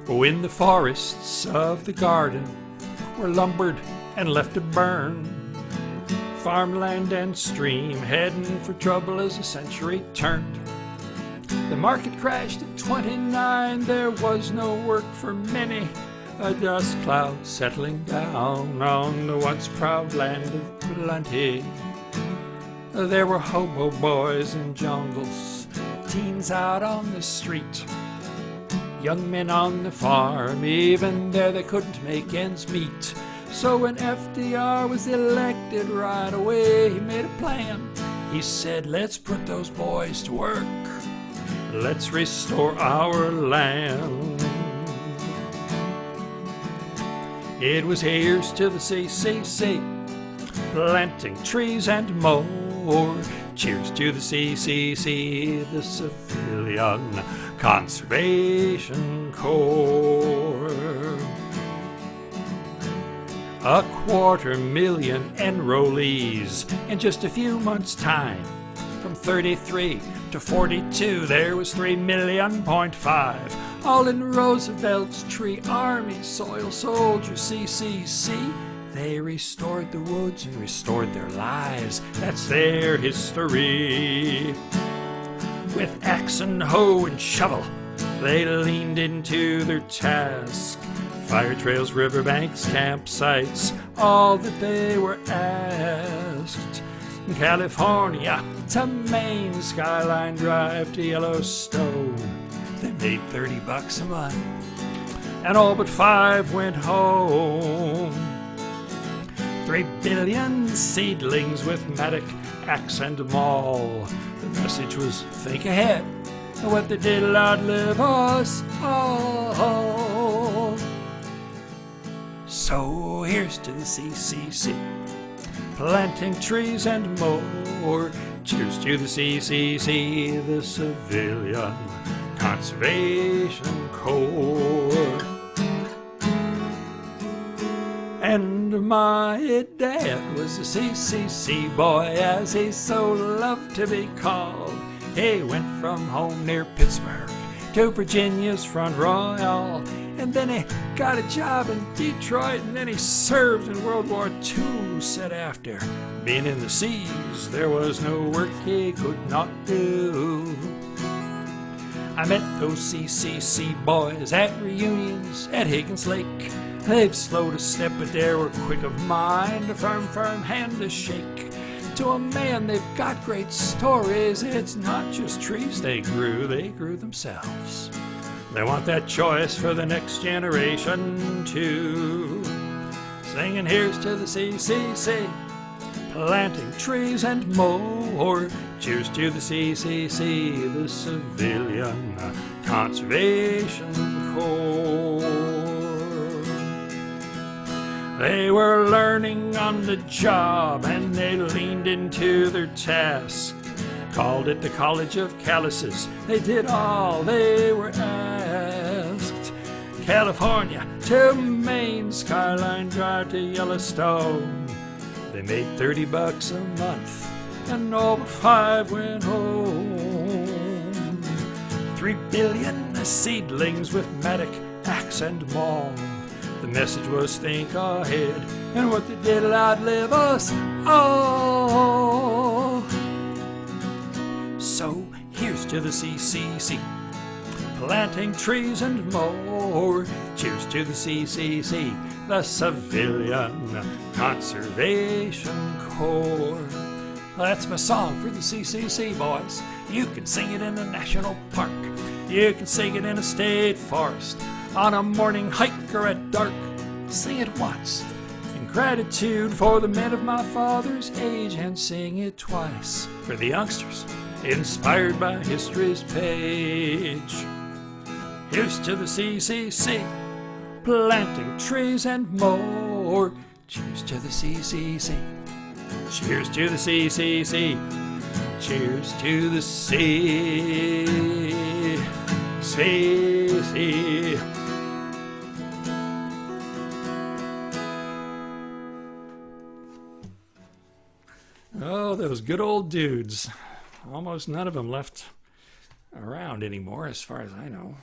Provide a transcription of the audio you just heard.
Oh, in the forests of the garden were lumbered and left to burn. Farmland and stream heading for trouble as the century turned. The market crashed in 29, there was no work for many. A dust cloud settling down on the once proud land of plenty. There were hobo boys in jungles, teens out on the street, young men on the farm, even there they couldn't make ends meet. So when FDR was elected right away, he made a plan. He said, let's put those boys to work. Let's restore our land. It was here's to the CCC, planting trees and more. Cheers to the CCC, the Civilian Conservation Corps. 250,000 enrollees in just a few months' time. From 33 to 42, there was 3.5 million, all in Roosevelt's tree army, soil soldiers, CCC. They restored the woods and restored their lives. That's their history. With axe and hoe and shovel, they leaned into their task. Fire trails, riverbanks, campsites, all that they were asked. California to Maine, Skyline Drive to Yellowstone. They made $30 a month, and all but 5 went home. 3 billion seedlings with mattock, axe, and maul. The message was think ahead, and what they did'll outlive us all. So here's to the CCC, planting trees and more. Cheers to the CCC, the Civilian Conservation Corps. And my dad was a CCC boy, as he so loved to be called. He went from home near Pittsburgh to Virginia's Front Royal, and then he got a job in Detroit, and then he served in World War II. Said after being in the seas, there was no work he could not do. I met those CCC boys at reunions at Higgins Lake. They've slow to step, but they were quick of mind, a firm hand to shake. To a man, they've got great stories. It's not just trees they grew themselves. They want that choice for the next generation too. Singing here's to the CCC, planting trees and more. Cheers to the CCC, the Civilian Conservation Corps. They were learning on the job, and they leaned into their task. Called it the College of Calluses. They did all they were asked. California to Maine, Skyline Drive to Yellowstone. They made $30 a month, and all but 5 went home. 3 billion seedlings with mattock, axe, and maul. The message was think ahead, and what they did'll outlive us all. So here's to the CCC, planting trees and more. Cheers to the CCC, the Civilian Conservation Corps. Well, that's my song for the CCC boys. You can sing it in a national park. You can sing it in a state forest, on a morning hike or at dark. Sing it once in gratitude for the men of my father's age, and sing it twice for the youngsters inspired by history's page. Here's to the CCC, planting trees and more. Cheers to the CCC. Cheers to the CCC. Cheers to the CCC. Oh, those good old dudes. Almost none of them left around anymore, as far as I know.